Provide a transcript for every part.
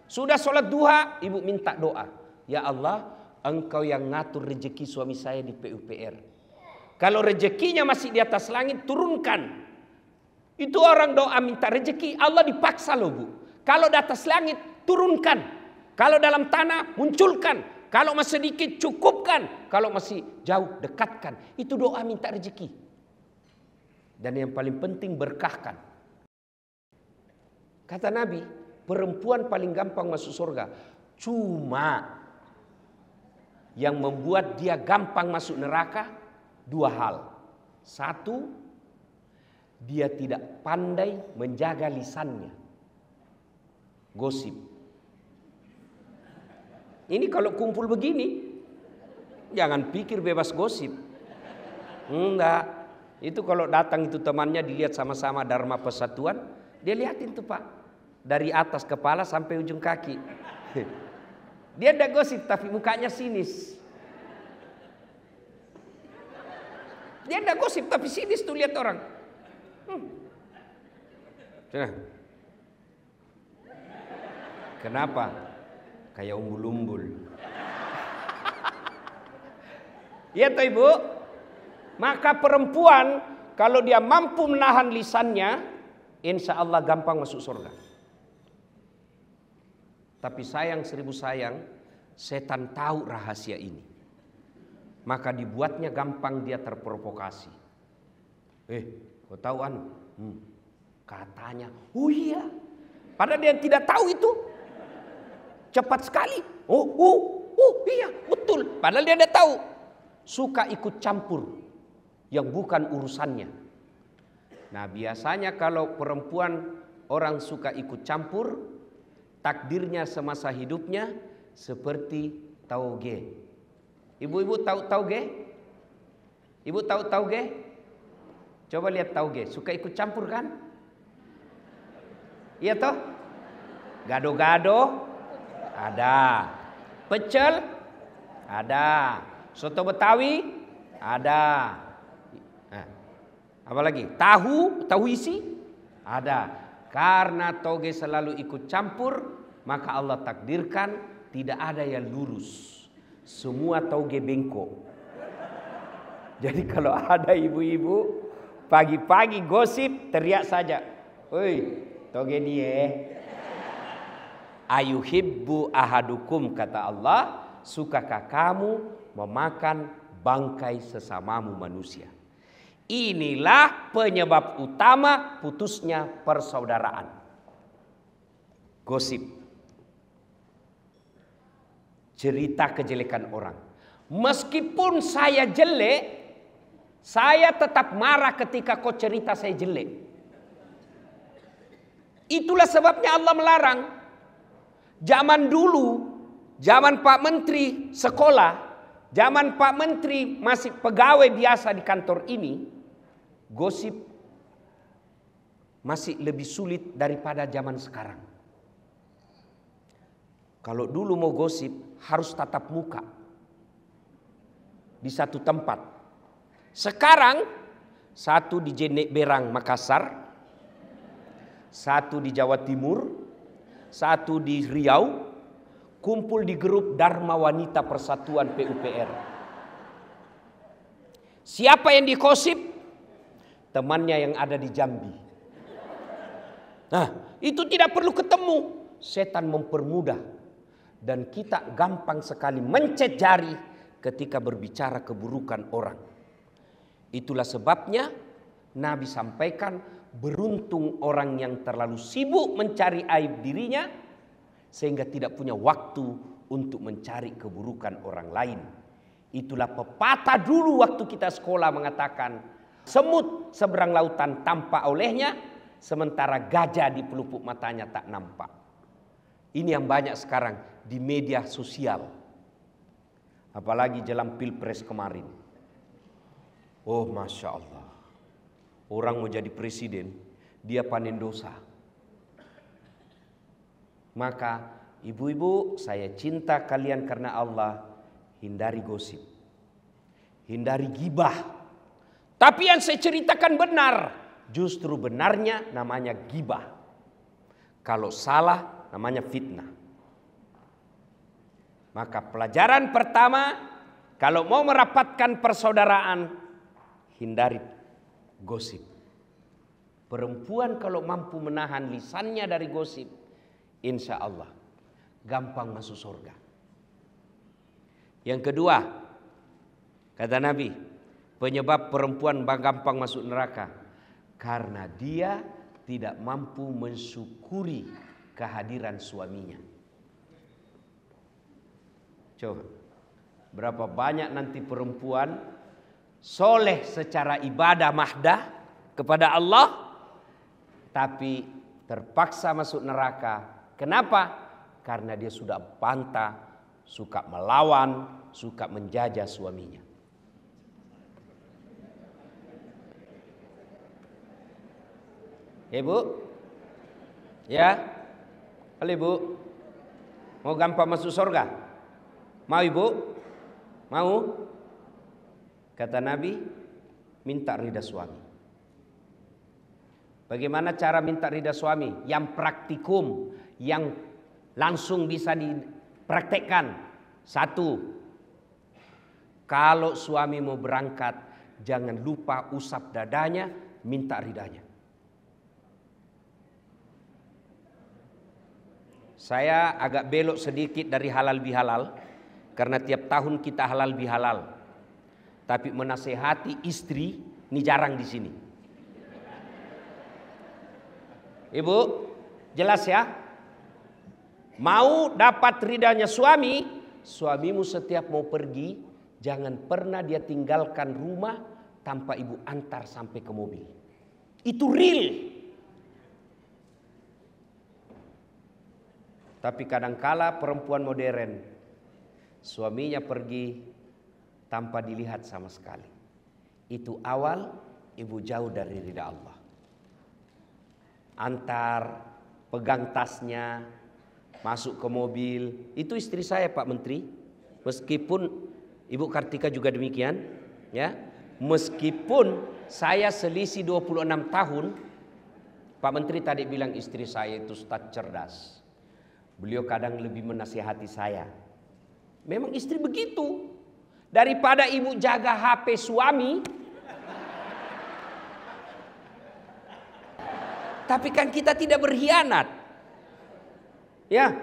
Sudah sholat duha, ibu minta doa. Ya Allah, Engkau yang ngatur rezeki suami saya di PUPR. Kalau rezekinya masih di atas langit, turunkan. Itu orang doa minta rezeki, Allah dipaksa loh bu. Kalau di atas langit, turunkan. Kalau dalam tanah, munculkan. Kalau masih sedikit, cukupkan. Kalau masih jauh, dekatkan. Itu doa minta rezeki. Dan yang paling penting, berkahkan. Kata Nabi, perempuan paling gampang masuk surga. Cuma yang membuat dia gampang masuk neraka, dua hal. Satu, dia tidak pandai menjaga lisannya. Gosip. Ini kalau kumpul begini, jangan pikir bebas gosip. Enggak. Itu kalau datang itu temannya dilihat sama-sama Dharma Persatuan, dia lihatin tuh Pak. Dari atas kepala sampai ujung kaki. Dia ada gosip tapi mukanya sinis. Dia ada gosip tapi sinis tuh lihat orang. Kenapa? Kayak umbul-umbul. Iya toh ibu. Maka perempuan kalau dia mampu menahan lisannya, insya Allah gampang masuk surga. Tapi sayang seribu sayang, setan tahu rahasia ini. Maka dibuatnya gampang dia terprovokasi. Kau tahu anu? Katanya, oh iya. Padahal dia tidak tahu itu. Cepat sekali. Iya betul. Padahal dia tidak tahu. Suka ikut campur yang bukan urusannya. Nah biasanya kalau perempuan orang suka ikut campur, takdirnya semasa hidupnya seperti tauge. Ibu-ibu tahu tauge? Ibu tahu tauge? Coba lihat tauge. Suka ikut campur kan? Iya toh? Gado-gado ada. Pecel ada. Soto Betawi ada. Nah, apa lagi? Tahu isi ada. Karena tauge selalu ikut campur, maka Allah takdirkan tidak ada yang lurus. Semua tauge bengkok. Jadi kalau ada ibu-ibu pagi-pagi gosip, teriak saja. Oi, tauge dia. Ayuhibbu ahadukum, kata Allah, sukakah kamu memakan bangkai sesamamu manusia? Inilah penyebab utama putusnya persaudaraan. Gosip. Cerita kejelekan orang. Meskipun saya jelek, saya tetap marah ketika kau cerita saya jelek. Itulah sebabnya Allah melarang. Zaman dulu, zaman Pak Menteri sekolah, zaman Pak Menteri masih pegawai biasa di kantor ini, gosip masih lebih sulit daripada zaman sekarang. Kalau dulu mau gosip harus tatap muka di satu tempat. Sekarang satu di Jenek Berang Makassar, satu di Jawa Timur, satu di Riau, kumpul di grup Dharma Wanita Persatuan PUPR. Siapa yang dikosip? Temannya yang ada di Jambi. Nah, itu tidak perlu ketemu. Setan mempermudah. Dan kita gampang sekali mencet jari ketika berbicara keburukan orang. Itulah sebabnya Nabi sampaikan, beruntung orang yang terlalu sibuk mencari aib dirinya sehingga tidak punya waktu untuk mencari keburukan orang lain. Itulah pepatah dulu waktu kita sekolah mengatakan, semut seberang lautan tampak olehnya, sementara gajah di pelupuk matanya tak nampak. Ini yang banyak sekarang di media sosial. Apalagi jelang Pilpres kemarin. Oh Masya Allah. Orang mau jadi presiden, dia panen dosa. Maka ibu-ibu, saya cinta kalian karena Allah, hindari gosip. Hindari gibah. Tapi yang saya ceritakan benar. Justru benarnya namanya gibah. Kalau salah namanya fitnah. Maka pelajaran pertama, kalau mau merapatkan persaudaraan, hindari gosip. Perempuan kalau mampu menahan lisannya dari gosip, insya Allah gampang masuk surga. Yang kedua, kata Nabi, penyebab perempuan gampang masuk neraka karena dia tidak mampu mensyukuri kehadiran suaminya. Coba, berapa banyak nanti perempuan soleh secara ibadah mahdah kepada Allah, tapi terpaksa masuk neraka. Kenapa? Karena dia sudah bantah, suka melawan, suka menjajah suaminya. Ibu, ya, halo ibu, mau gampang masuk surga? Mau ibu? Mau? Kata Nabi, minta ridha suami. Bagaimana cara minta ridha suami? Yang praktikum, yang langsung bisa dipraktekkan. Satu, kalau suami mau berangkat, jangan lupa usap dadanya, minta ridhanya. Saya agak belok sedikit dari halal bihalal, karena tiap tahun kita halal bihalal. Tapi menasehati istri ini jarang di sini. Ibu, jelas ya? Mau dapat ridhanya suami, suamimu setiap mau pergi, jangan pernah dia tinggalkan rumah tanpa ibu antar sampai ke mobil. Itu real. Tapi kadangkala perempuan modern, suaminya pergi tanpa dilihat sama sekali. Itu awal ibu jauh dari ridha Allah. Antar, pegang tasnya, masuk ke mobil. Itu istri saya Pak Menteri. Meskipun Ibu Kartika juga demikian, ya. Meskipun saya selisih 26 tahun, Pak Menteri tadi bilang istri saya itu ustaz cerdas. Beliau kadang lebih menasihati saya. Memang istri begitu. Daripada ibu jaga HP suami, tapi kan kita tidak berkhianat. Ya,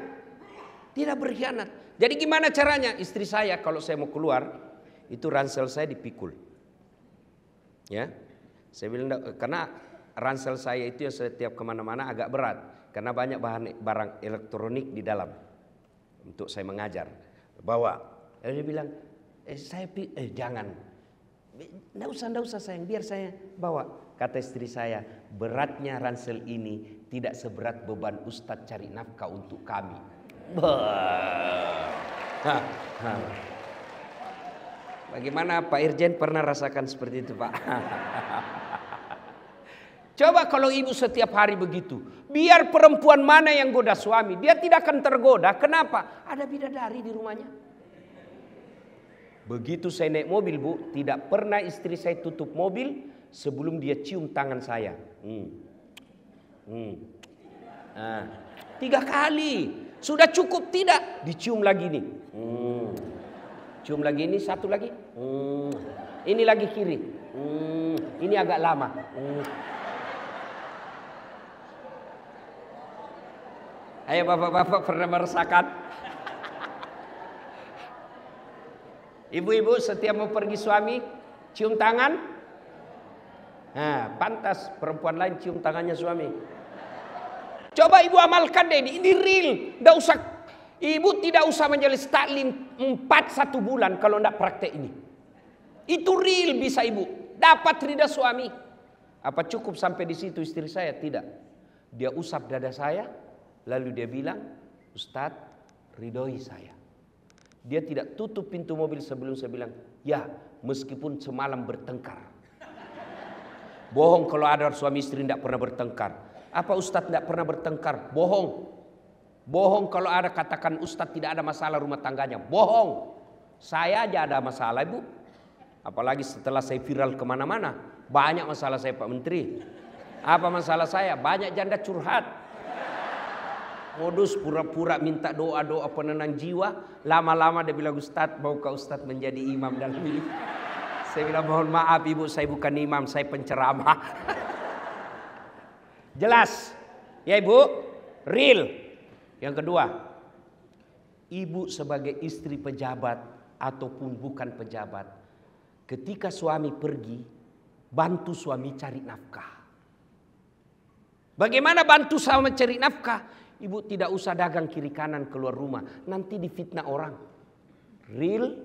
tidak berkhianat. Jadi gimana caranya? Istri saya kalau saya mau keluar, itu ransel saya dipikul. Ya, saya bilang karena ransel saya itu ya setiap kemana-mana agak berat, karena banyak barang elektronik di dalam untuk saya mengajar. Bawa, lalu dia bilang, jangan, nggak usah sayang, biar saya bawa. Kata istri saya, beratnya ransel ini tidak seberat beban Ustadz cari nafkah untuk kami. Bagaimana Pak Irjen pernah rasakan seperti itu Pak? Coba kalau ibu setiap hari begitu, biar perempuan mana yang goda suami, dia tidak akan tergoda. Kenapa? Ada bidadari di rumahnya. Begitu saya naik mobil Bu, tidak pernah istri saya tutup mobil sebelum dia cium tangan saya. 3 kali. Sudah cukup tidak? Dicium lagi nih. Cium lagi ini, satu lagi. Ini lagi kiri. Ini agak lama. Ayo bapak-bapak pernah merasakan? Ibu-ibu setiap mau pergi suami cium tangan. Nah, pantas perempuan lain cium tangannya suami. Coba ibu amalkan deh, ini real. Nggak usah, ibu tidak usah menjelis taklim 1 bulan kalau nggak praktek ini. Itu real bisa ibu dapat ridha suami. Apa cukup sampai di situ istri saya? Tidak. Dia usap dada saya. Lalu dia bilang, Ustadz, ridhoi saya. Dia tidak tutup pintu mobil sebelum saya bilang, ya meskipun semalam bertengkar. Bohong kalau ada suami istri tidak pernah bertengkar. Apa Ustadz tidak pernah bertengkar? Bohong. Bohong kalau ada katakan Ustadz tidak ada masalah rumah tangganya. Bohong. Saya aja ada masalah ibu. Apalagi setelah saya viral kemana-mana. Banyak masalah saya Pak Menteri. Apa masalah saya? Banyak janda curhat. Modus pura-pura minta doa-doa penenang jiwa. Lama-lama dia bilang, Ustadz, maukah Ustadz menjadi imam dalam hidup? Saya bilang, mohon maaf ibu, saya bukan imam, saya penceramah. Jelas? Ya ibu? Real. Yang kedua, ibu sebagai istri pejabat ataupun bukan pejabat, ketika suami pergi, bantu suami cari nafkah. Bagaimana bantu suami cari nafkah? Ibu tidak usah dagang kiri kanan keluar rumah, nanti difitnah orang. Real,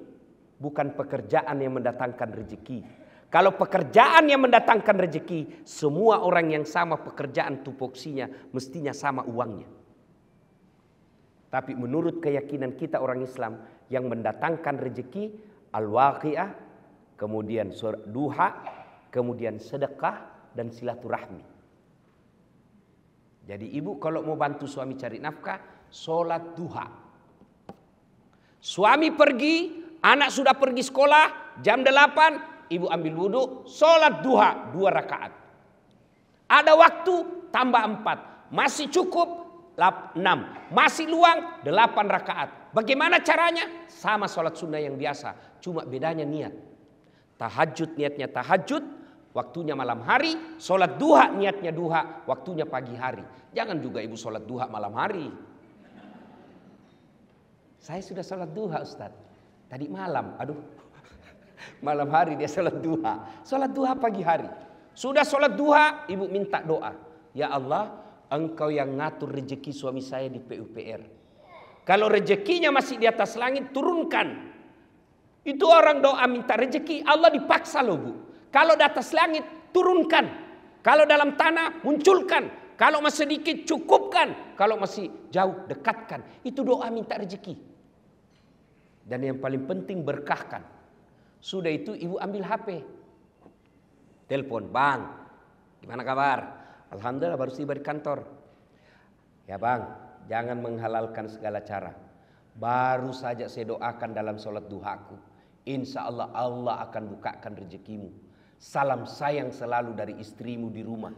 bukan pekerjaan yang mendatangkan rezeki. Kalau pekerjaan yang mendatangkan rezeki, semua orang yang sama pekerjaan tupoksinya mestinya sama uangnya. Tapi menurut keyakinan kita orang Islam, yang mendatangkan rezeki al-waqi'ah, kemudian duha, kemudian sedekah dan silaturahmi. Jadi ibu kalau mau bantu suami cari nafkah, sholat duha. Suami pergi, anak sudah pergi sekolah, jam 8, ibu ambil wudhu, sholat duha 2 rakaat. Ada waktu, tambah 4. Masih cukup, 6. Masih luang, 8 rakaat. Bagaimana caranya? Sama sholat sunnah yang biasa, cuma bedanya niat. Tahajud niatnya tahajud, waktunya malam hari. Sholat duha niatnya duha, waktunya pagi hari. Jangan juga ibu sholat duha malam hari. Saya sudah sholat duha Ustaz, tadi malam. Aduh, malam hari dia sholat duha. Sholat duha pagi hari. Sudah sholat duha, ibu minta doa. Ya Allah, Engkau yang ngatur rezeki suami saya di PUPR. Kalau rezekinya masih di atas langit, turunkan. Itu orang doa minta rezeki, Allah dipaksa loh bu. Kalau di atas langit, turunkan. Kalau dalam tanah, munculkan. Kalau masih sedikit, cukupkan. Kalau masih jauh, dekatkan. Itu doa minta rezeki. Dan yang paling penting, berkahkan. Sudah itu, ibu ambil HP. Telepon, bang, gimana kabar? Alhamdulillah baru tiba di kantor. Ya bang, jangan menghalalkan segala cara. Baru saja saya doakan dalam sholat duhaku. Insya Allah, Allah akan bukakan rezekimu. Salam sayang selalu dari istrimu di rumah.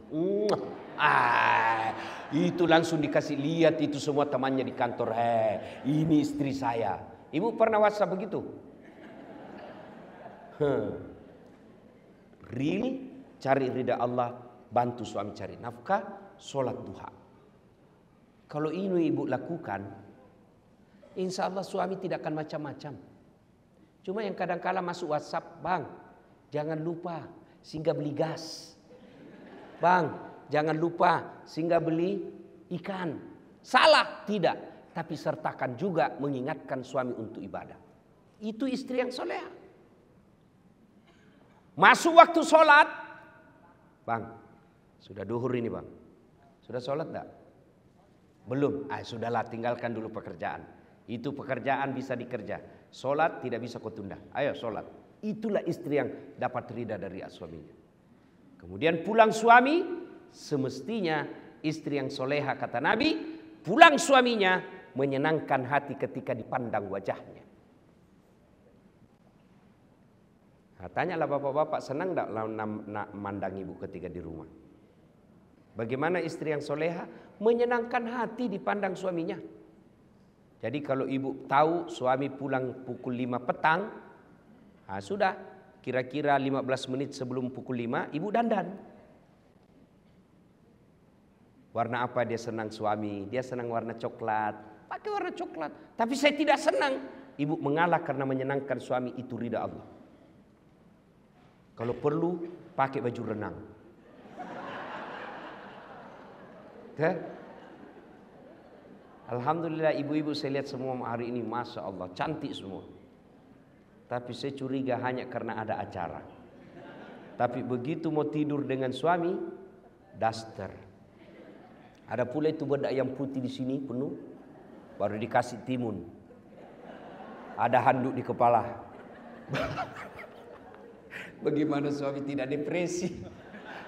Itu langsung dikasih lihat itu semua temannya di kantor. Ini istri saya. Ibu pernah WhatsApp begitu? Real, cari ridha Allah, bantu suami cari nafkah, sholat duha. Kalau ini ibu lakukan, insya Allah suami tidak akan macam-macam. Cuma yang kadang-kala masuk WhatsApp, bang, jangan lupa singgah beli gas. Bang, jangan lupa singgah beli ikan. Salah? Tidak. Tapi sertakan juga mengingatkan suami untuk ibadah. Itu istri yang soleha. Masuk waktu sholat. Bang, sudah duhur ini bang. Sudah sholat enggak? Belum. Sudahlah, tinggalkan dulu pekerjaan. Itu pekerjaan bisa dikerja. Sholat tidak bisa kau tunda. Ayo sholat. Itulah istri yang dapat ridha dari suaminya. Kemudian pulang suami, semestinya istri yang soleha kata Nabi, pulang suaminya menyenangkan hati ketika dipandang wajahnya. Tanyalah bapak-bapak, senang tidak mandang ibu ketika di rumah? Bagaimana istri yang soleha? Menyenangkan hati dipandang suaminya. Jadi kalau ibu tahu suami pulang pukul 5 petang, sudah kira-kira 15 menit sebelum pukul 5 ibu dandan. Warna apa dia senang suami? Dia senang warna coklat. Pakai warna coklat. Tapi saya tidak senang. Ibu mengalah karena menyenangkan suami, itu ridha Allah. Kalau perlu pakai baju renang. Alhamdulillah ibu-ibu saya lihat semua hari ini, Masya Allah, cantik semua. Tapi saya curiga hanya karena ada acara. Tapi begitu mau tidur dengan suami, daster. Ada pula itu bedak yang putih di sini penuh, baru dikasih timun. Ada handuk di kepala. Bagaimana suami tidak depresi?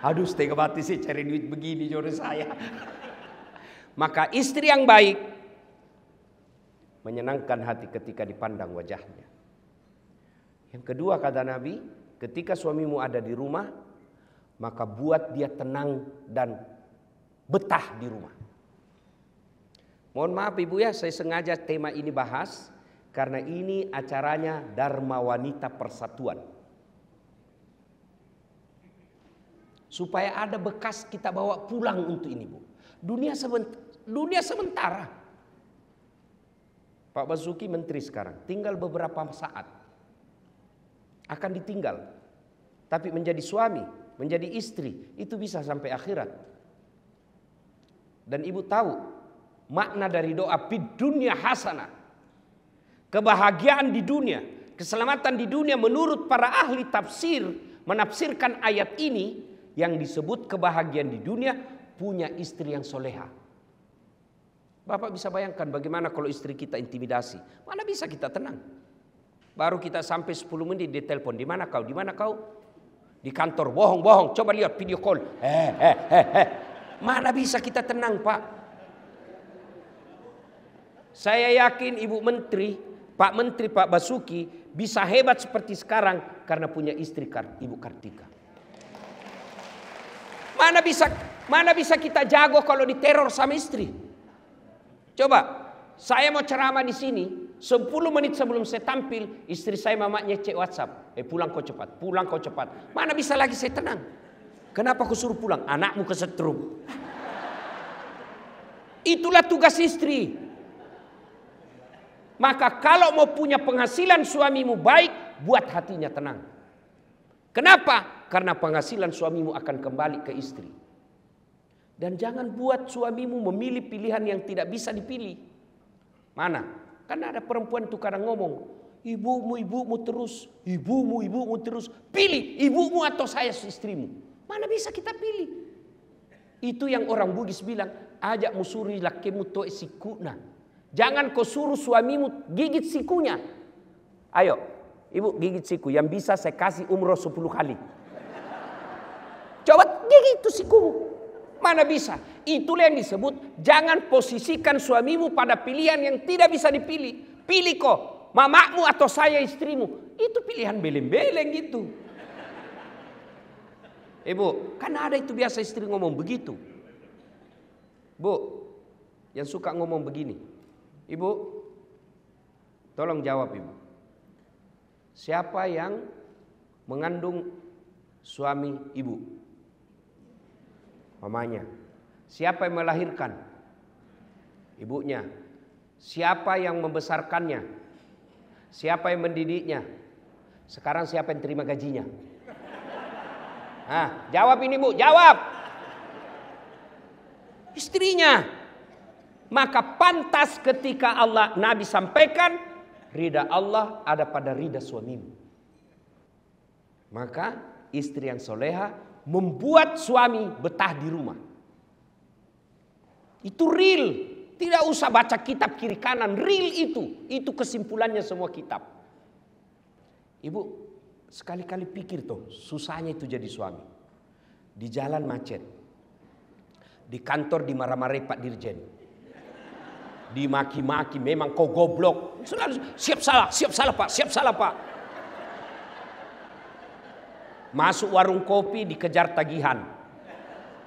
Aduh, setengah mati sih cari duit begini jodoh saya. Maka istri yang baik menyenangkan hati ketika dipandang wajahnya. Yang kedua kata Nabi, ketika suamimu ada di rumah, maka buat dia tenang dan betah di rumah. Mohon maaf Ibu ya, saya sengaja tema ini bahas karena ini acaranya Dharma Wanita Persatuan. Supaya ada bekas kita bawa pulang untuk ini Bu. Dunia sementara. Pak Basuki menteri sekarang, tinggal beberapa saat. Akan ditinggal. Tapi menjadi suami, menjadi istri, itu bisa sampai akhirat. Dan Ibu tahu makna dari doa fid dunya hasanah. Kebahagiaan di dunia, keselamatan di dunia menurut para ahli tafsir menafsirkan ayat ini yang disebut kebahagiaan di dunia punya istri yang soleha. Bapak bisa bayangkan bagaimana kalau istri kita intimidasi. Mana bisa kita tenang. Baru kita sampai 10 menit ditelepon. Di mana kau? Di mana kau? Di kantor. Bohong. Coba lihat video call. Mana bisa kita tenang Pak? Saya yakin Ibu Menteri, Pak Menteri, Pak Basuki bisa hebat seperti sekarang karena punya istri Ibu Kartika. Mana bisa kita jago kalau diteror sama istri? Coba, saya mau ceramah di sini, 10 menit sebelum saya tampil, istri saya mamanya cek WhatsApp. Pulang kau cepat. Mana bisa lagi saya tenang? Kenapa kau suruh pulang? Anakmu kesetrum. Itulah tugas istri. Maka kalau mau punya penghasilan suamimu baik, buat hatinya tenang. Kenapa? Karena penghasilan suamimu akan kembali ke istri. Dan jangan buat suamimu memilih pilihan yang tidak bisa dipilih. Mana? Karena ada perempuan itu kadang ngomong, ibumu terus, ibumu terus. Pilih ibumu atau saya istrimu. Mana bisa kita pilih? Itu yang orang Bugis bilang, ajak musuri lakimu to sikuna. Jangan kau suruh suamimu gigit sikunya. Ayo, ibu gigit siku. Yang bisa saya kasih umroh 10 kali. Coba gigit itu sikumu. Mana bisa? Itulah yang disebut jangan posisikan suamimu pada pilihan yang tidak bisa dipilih. Pilih kok, mamamu atau saya istrimu. Itu pilihan beleng-beleng gitu. Ibu, kan ada itu biasa istri ngomong begitu. Bu, yang suka ngomong begini. Ibu, tolong jawab Ibu. Siapa yang mengandung suami Ibu? Mamanya. Siapa yang melahirkan? Ibunya. Siapa yang membesarkannya? Siapa yang mendidiknya? Sekarang siapa yang terima gajinya? Jawab ini Bu, jawab. Istrinya. Maka pantas ketika Nabi sampaikan, ridha Allah ada pada ridha suamimu. Maka istri yang soleha membuat suami betah di rumah. Itu real. Tidak usah baca kitab kiri kanan. Real itu. Itu kesimpulannya semua kitab. Ibu, sekali-kali pikir tuh. Susahnya itu jadi suami. Di jalan macet. Di kantor dimarah-marahi Pak Dirjen. Dimaki-maki, memang kau goblok. Selalu siap salah Pak. Masuk warung kopi dikejar tagihan.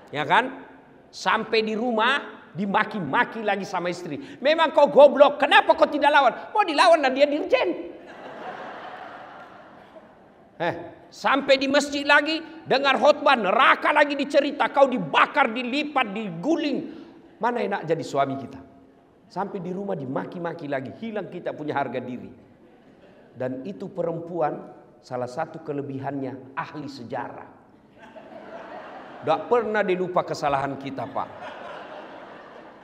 Ya kan? Sampai di rumah dimaki-maki lagi sama istri. Memang kau goblok, kenapa kau tidak lawan? Mau dilawan dan dia dirjen. Sampai di masjid lagi dengar khotbah, neraka lagi dicerita, kau dibakar, dilipat, diguling. Mana enak jadi suami kita? Sampai di rumah dimaki-maki lagi, hilang kita punya harga diri. Dan itu perempuan salah satu kelebihannya ahli sejarah. Tidak pernah dilupa kesalahan kita Pak.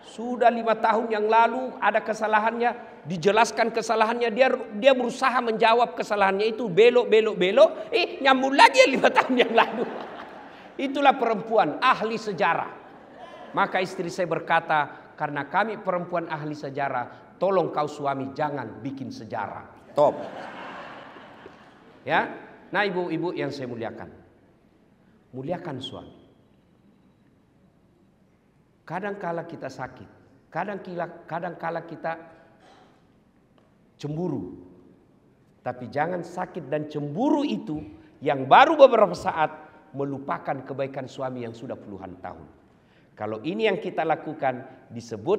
Sudah 5 tahun yang lalu ada kesalahannya, dijelaskan kesalahannya, dia berusaha menjawab kesalahannya itu, belok, nyambung lagi 5 tahun yang lalu. Itulah perempuan ahli sejarah. Maka istri saya berkata, karena kami perempuan ahli sejarah, tolong kau suami jangan bikin sejarah. Top. Ya, nah ibu-ibu yang saya muliakan, muliakan suami. Kadang-kala kita sakit, kadang-kala kita cemburu. Tapi jangan sakit dan cemburu itu yang baru beberapa saat melupakan kebaikan suami yang sudah puluhan tahun. Kalau ini yang kita lakukan disebut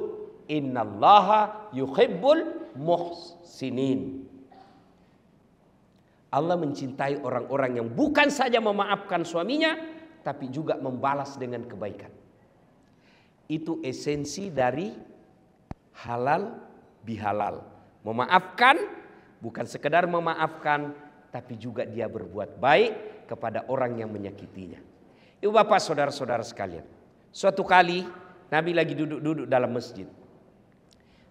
Innallaha yuhibbul muhsinin. Allah mencintai orang-orang yang bukan saja memaafkan suaminya, tapi juga membalas dengan kebaikan. Itu esensi dari halal bihalal. Memaafkan, bukan sekedar memaafkan, tapi juga dia berbuat baik kepada orang yang menyakitinya. Ibu bapak saudara-saudara sekalian, suatu kali Nabi lagi duduk-duduk dalam masjid.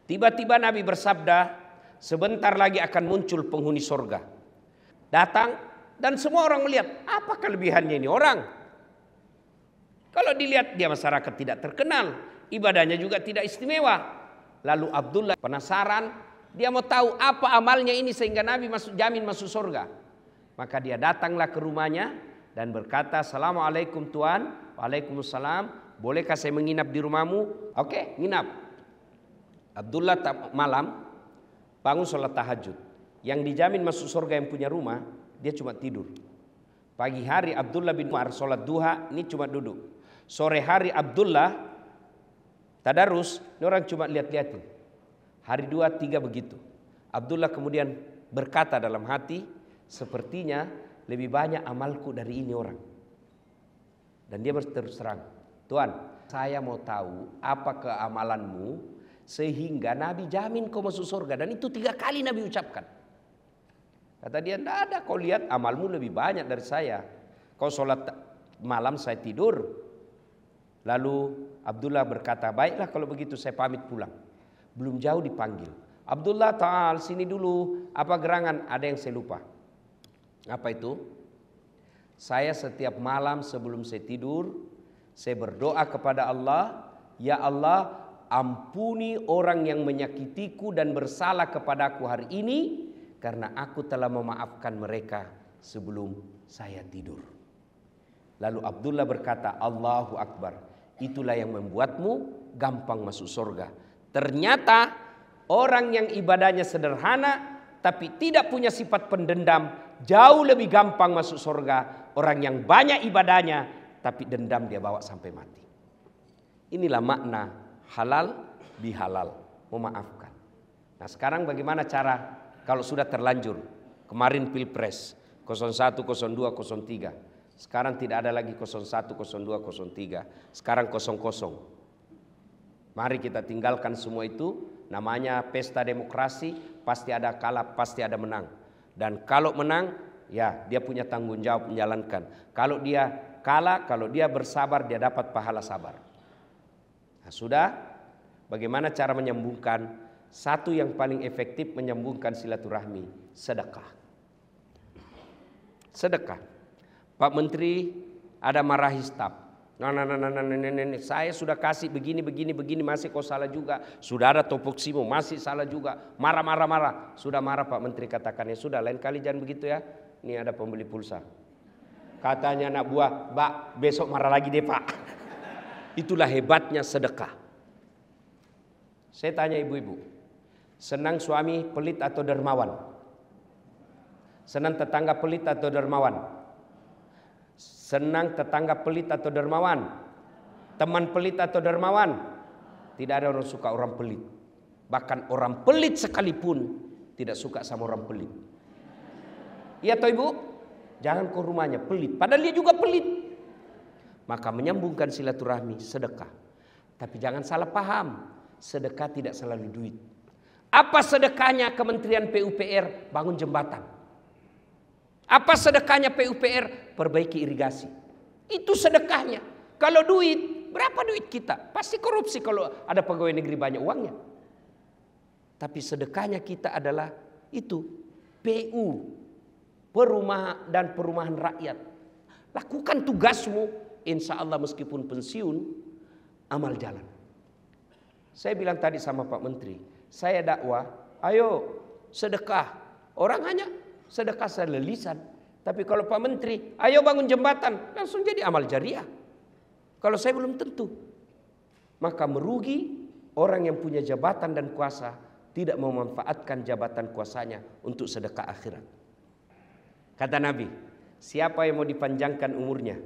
Tiba-tiba Nabi bersabda, sebentar lagi akan muncul penghuni surga. Datang dan semua orang melihat, apa kelebihannya ini orang? Kalau dilihat dia masyarakat tidak terkenal, ibadahnya juga tidak istimewa. Lalu Abdullah penasaran, dia mau tahu apa amalnya ini sehingga Nabi jamin masuk surga. Maka dia datanglah ke rumahnya dan berkata, Assalamualaikum Tuan. Waalaikumsalam. Bolehkah saya menginap di rumahmu? Oke, nginap. Abdullah malam bangun sholat tahajud. Yang dijamin masuk surga yang punya rumah, dia cuma tidur. Pagi hari Abdullah bin Umar sholat duha, ini cuma duduk. Sore hari Abdullah tadarus, ini orang cuma lihat-lihatin. Hari 2, 3 begitu. Abdullah kemudian berkata dalam hati, sepertinya lebih banyak amalku dari ini orang. Dan dia berterus terang, Tuan, saya mau tahu apa keamalanmu sehingga Nabi jamin kau masuk surga. Dan itu 3 kali Nabi ucapkan. Kata dia, tidak ada, kau lihat amalmu lebih banyak dari saya. Kau sholat malam, saya tidur. Lalu Abdullah berkata, baiklah kalau begitu saya pamit pulang. Belum jauh dipanggil. Abdullah ta'al sini dulu, apa gerangan? Ada yang saya lupa. Apa itu? Saya setiap malam sebelum saya tidur, saya berdoa kepada Allah, ya Allah, ampuni orang yang menyakitiku dan bersalah kepadaku hari ini, karena aku telah memaafkan mereka sebelum saya tidur. Lalu Abdullah berkata, Allahu Akbar, itulah yang membuatmu gampang masuk surga. Ternyata orang yang ibadahnya sederhana tapi tidak punya sifat pendendam jauh lebih gampang masuk surga. Orang yang banyak ibadahnya tapi dendam dia bawa sampai mati. Inilah makna halal bihalal, memaafkan. Nah sekarang bagaimana cara kalau sudah terlanjur? Kemarin Pilpres 01, 02, 03. Sekarang tidak ada lagi 01, 02, 03. Sekarang 00. Mari kita tinggalkan semua itu. Namanya pesta demokrasi, pasti ada kalah, pasti ada menang. Dan kalau menang, ya dia punya tanggung jawab menjalankan. Kalau dia kalah, kalau dia bersabar, dia dapat pahala sabar. Nah, sudah, bagaimana cara menyambungkan? Satu yang paling efektif menyambungkan silaturahmi, sedekah. Sedekah. Pak Menteri ada marahi staf. Nah, saya sudah kasih begini masih kau salah juga. Sudah ada topoksimu masih salah juga. Marah. Sudah marah Pak Menteri katakannya, sudah lain kali jangan begitu ya. Ini ada pembeli pulsa. Katanya anak buah, Pak besok marah lagi deh Pak. Itulah hebatnya sedekah. Saya tanya ibu-ibu, senang suami pelit atau dermawan? Senang tetangga pelit atau dermawan? Senang tetangga pelit atau dermawan? Teman pelit atau dermawan? Tidak ada orang suka orang pelit. Bahkan orang pelit sekalipun tidak suka sama orang pelit. Iya toh ibu? Jangan ke rumahnya pelit, padahal dia juga pelit. Maka menyambungkan silaturahmi, sedekah. Tapi jangan salah paham, sedekah tidak selalu duit. Apa sedekahnya Kementerian PUPR? Bangun jembatan. Apa sedekahnya PUPR? Perbaiki irigasi. Itu sedekahnya. Kalau duit, berapa duit kita? Pasti korupsi kalau ada pegawai negeri banyak uangnya. Tapi sedekahnya kita adalah itu, PU, perumahan dan perumahan rakyat. Lakukan tugasmu, insya Allah meskipun pensiun, amal jalan. Saya bilang tadi sama Pak Menteri, saya dakwah, ayo sedekah. Orang hanya sedekah secara lisan. Tapi kalau Pak Menteri, ayo bangun jembatan, langsung jadi amal jariah. Kalau saya belum tentu. Maka merugi orang yang punya jabatan dan kuasa tidak memanfaatkan jabatan kuasanya untuk sedekah akhirat. Kata Nabi, siapa yang mau dipanjangkan umurnya,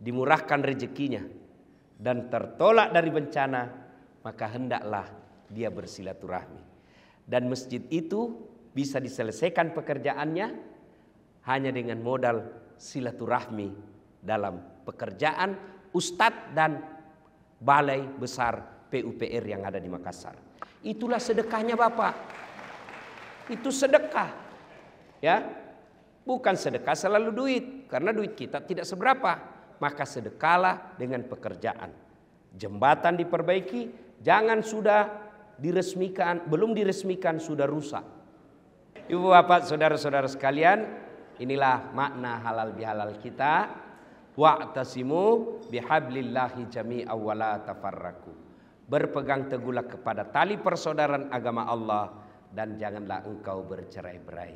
dimurahkan rezekinya, dan tertolak dari bencana, maka hendaklah dia bersilaturahmi. Dan masjid itu bisa diselesaikan pekerjaannya hanya dengan modal silaturahmi dalam pekerjaan ustadz dan balai besar PUPR yang ada di Makassar. Itulah sedekahnya Bapak. Itu sedekah. Ya. Bukan sedekah selalu duit, karena duit kita tidak seberapa. Maka sedekahlah dengan pekerjaan. Jembatan diperbaiki, jangan sudah diresmikan, belum diresmikan sudah rusak. Ibu bapak saudara-saudara sekalian, inilah makna halal bihalal kita. Wa'tasimu bihablillahi jami'an wa la tafarraqu. Berpegang teguhlah kepada tali persaudaraan agama Allah dan janganlah engkau bercerai-berai.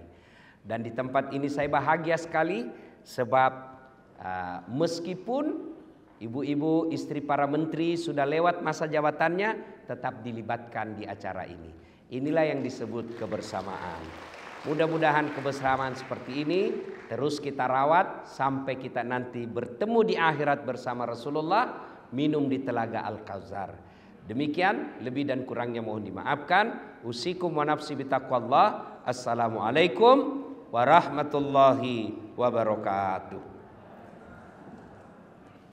Dan di tempat ini saya bahagia sekali sebab meskipun ibu-ibu istri para menteri sudah lewat masa jabatannya, tetap dilibatkan di acara ini. Inilah yang disebut kebersamaan. Mudah-mudahan kebersamaan seperti ini terus kita rawat sampai kita nanti bertemu di akhirat bersama Rasulullah minum di telaga Al-Kautsar. Demikian, lebih dan kurangnya mohon dimaafkan. Usikum wa nafsi bitaqwallah. Assalamualaikum warahmatullahi wabarakatuh.